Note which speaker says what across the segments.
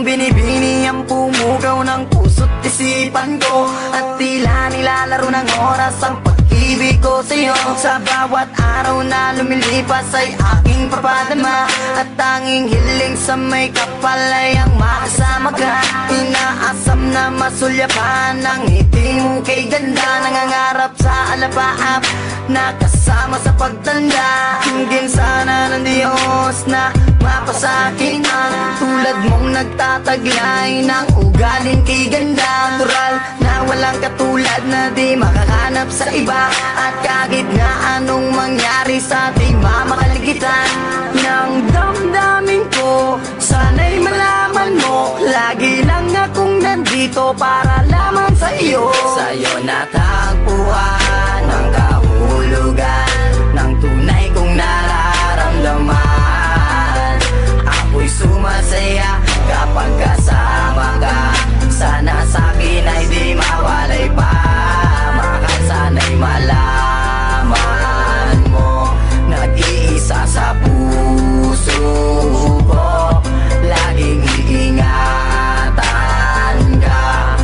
Speaker 1: mong binibini ang pumugaw ng puso't isipan ko. At tila nilalaro ng oras ang pag-ibig ko sa'yo. Sa bawat araw na lumilipas ay aking papadama. At tanging hiling sa may kapal ay ang makasama ka. Inaasam na masulyapan ang ngiti mo kay ganda. Nangangarap sa alapaap na kasama sa pagtanda. Hingin sana ng Diyos na mapasakin ang tulad mong nagtataglay ng ugaling kay ganda. Natural na walang katulad na di makahanap sa iba. At kahit na anong mangyari sa ating mamakaligtan ng damdamin ko, sana'y malaman mo lagi lang akong nandito para lamang sa iyo. Sa'yo natagpuan ang kahulugan ng tunay kong nararamdaman. Ako'y sumasaya kapag kasama ka. Sana sa'kin ay di mawalay pa. Mahal, sana'y malaman mo, nag-iisa sa puso ko. Laging iingatan ka,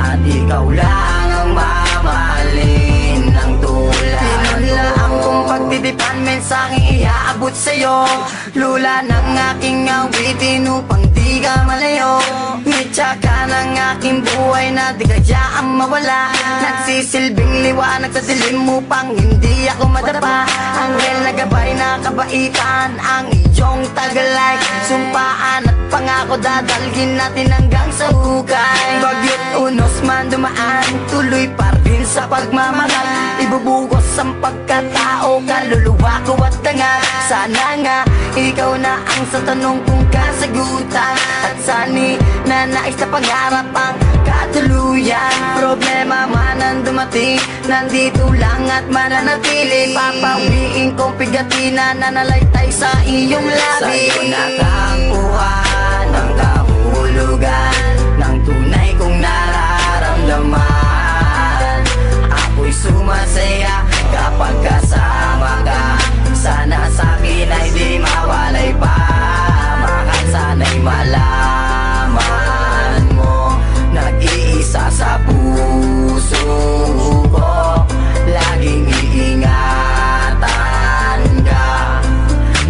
Speaker 1: at ikaw lang ang mamahalin ng tulad ko. Pinunlaan kong pagtitipan, mensaheng iaabot sa'yo. Lula ng aking awitin upang di ka malayo. Ngitsa ka ng aking buhay na di kayaan mawala. Nagsisilbing liwanag sa dilim upang hindi ako madapa. Anghel na gabay na kabaitan ang iyong tagalay. Sumpaan at pangako dadalhin natin hanggang sa hukay. Bagyo't unos man dumaan, tuloy pa rin sa pagmamahal. Ibubugos ang pagkatao, kaluluwa ko at dangal. Sana nga ikaw na ang sa tanong kong kasagutan. At sani na nais na pangarap ang katuluyan. Problema man ang dumating, nandito lang at mananatili. Papawiin kong pigatina na nalaytay sa iyong labi. Sa'yo natagpuan ang kahulugan ng tunay kong nararamdaman. Ako'y sumasaya kapag kasama ka. Sana sa'kin ay di mawalay pa. Mahal, sana'y malaman mo, nag-iisa sa puso ko. Laging iingatan ka,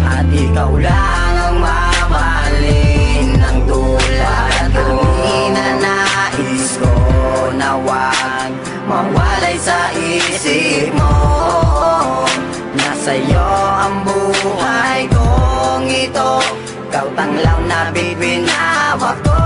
Speaker 1: at ikaw lang ang mamahalin ng tulad ko. Ninanais ko na wag mawalay sa isip mo. Nasa'yo ang buhay kong ito, ikaw tanglaw na bibinawak ko.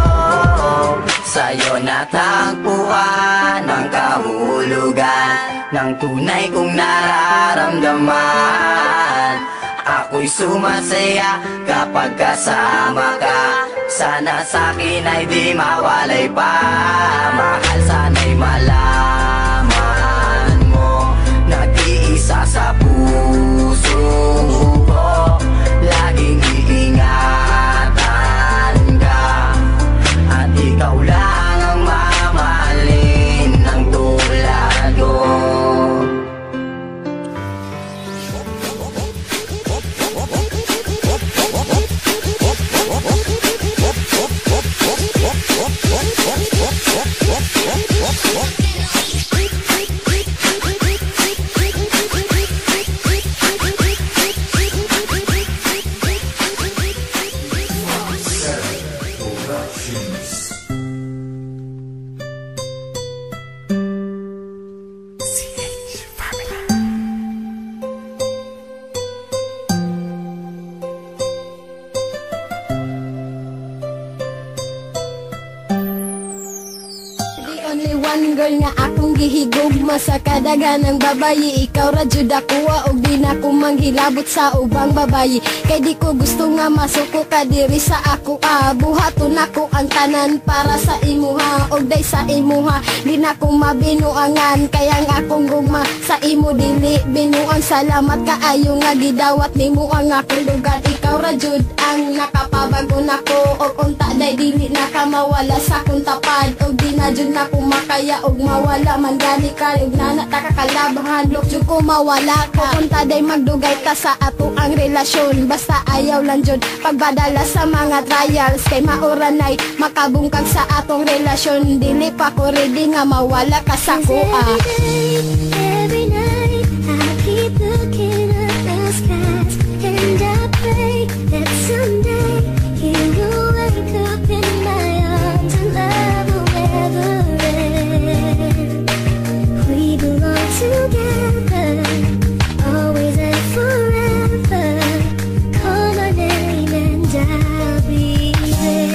Speaker 1: Sa'yo natagpuan ang kahulugan ng tunay kong nararamdaman. Ako'y sumasaya kapag kasama ka. Sana sa'kin ay di mawalay pa. Mahal, sana'y malaman mo, nag-iisa sa puso ko. Laging iingatan ka, at ikaw lang ang mamahalin ng tulad ko.
Speaker 2: Girl nga akong gihigugma sa kadagan ng babayi. Ikaw ra jud ako og di na ko manghilabot sa ubang babayi. Kay di ko gusto nga masuko ka diri sa ako. Buhaton nako ang tanan para sa imuha, og day sa imuha di na ko mabinuangan. Kaya nga akong gugma sa imo dili binuang. Salamat kaayo nga gidawat nimo ang akong lugar. Ikaw ra jud ang nakapabago nako, og unta day dili na ka mawala sa akong tapad, og di na jud nako makay madaya og mawala man gani ka ug nana ta kakalabahan lok jud ko mawala ka punta day magdugay ta sa ato ang relasyon basta ayaw lang jud pagbadala sa mga trials kay mauranay makabungkag sa atong relasyon dili pa ko ready nga mawala ka sa kuha.
Speaker 3: Every night I keep looking at the skies and I pray that someday you will wake up in my arms and love will never end. We belong together, always and forever. Call my name and I'll be there.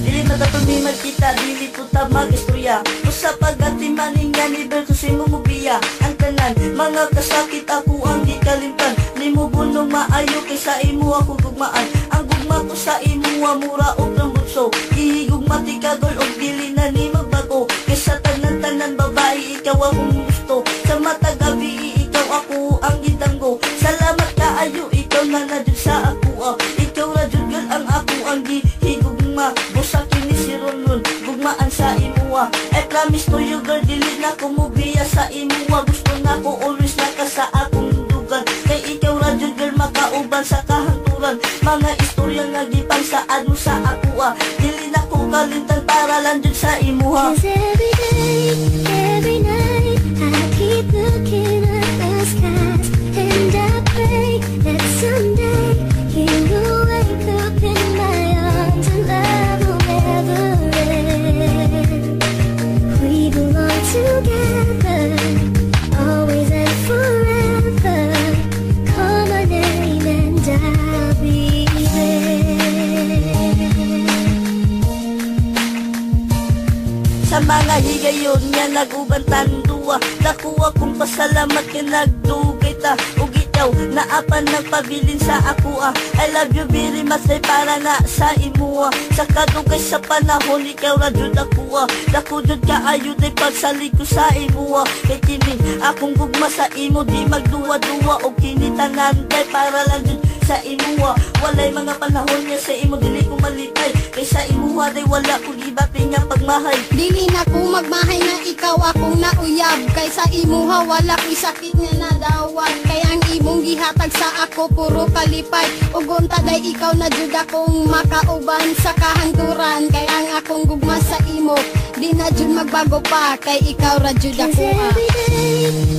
Speaker 4: Dili magkatumimal kita, dili puta mag-istorya Usa pag-atimanin nga ni versus imo mubiya Ang tanan, mga kasakit ako ang gikalimtan Nimo bunong maayo kaysa imo ako gugmaan Ang gugma ko sa imo mura o trambutso Gihigugma ti kagol o dili na ni magbago Kaysa tanan-tanan babae ikaw akong gusto Sa mata gabi ikaw ako ang gitanggo Salamat kaayo ikaw na nadyo sa ako Ikaw na jud girl ang ako ang gihigugma Busa kini si Ronron gugmaan sa imuwa I promise to you girl dili na ko mubiya sa imuwa Gusto na ko always na ka sa akong dugan Kay ikaw ra jud girl makauban sa kahanturan Mga istorya nga gipang saad mo sa ako Dili na ko kalimtan para lang jud sa imuha
Speaker 3: 'Cause every night I keep looking at the skies and I pray that someday you will wake up in my arms and love will never end. We belong together, always and forever. Call my name and I'll be there.
Speaker 4: Sa mga higayon nga nagubantan duwa Nakuha kong pasalamat ka nagdugay ta Ug ikaw naapan nagpabilin sa ako I love you very much ay para na sa imo Sa kadugay sa panahon ikaw ra jud ako Dako jud kaayo day pagsalig ko sa imo Kay kini akong gugma sa imo di magduwa-duwa Og kini tanan day para lang jud sa imo Walay mga panahon nga sa imo dili ko malipay Kay sa imo day wala ko gibati nga pagmahay
Speaker 2: Dili na ko magmahay na ikaw akong nauyab Kay sa imuha wala ko'y sakit nga nadawat Kay ang imong gihatag sa ako puro kalipay Ug unta day ikaw na jud akong makauban sa kahanturan Kay ang akong gugma sa imo di na jud magbago pa Kay ikaw ra jud
Speaker 3: 'Cause
Speaker 2: ako
Speaker 3: every day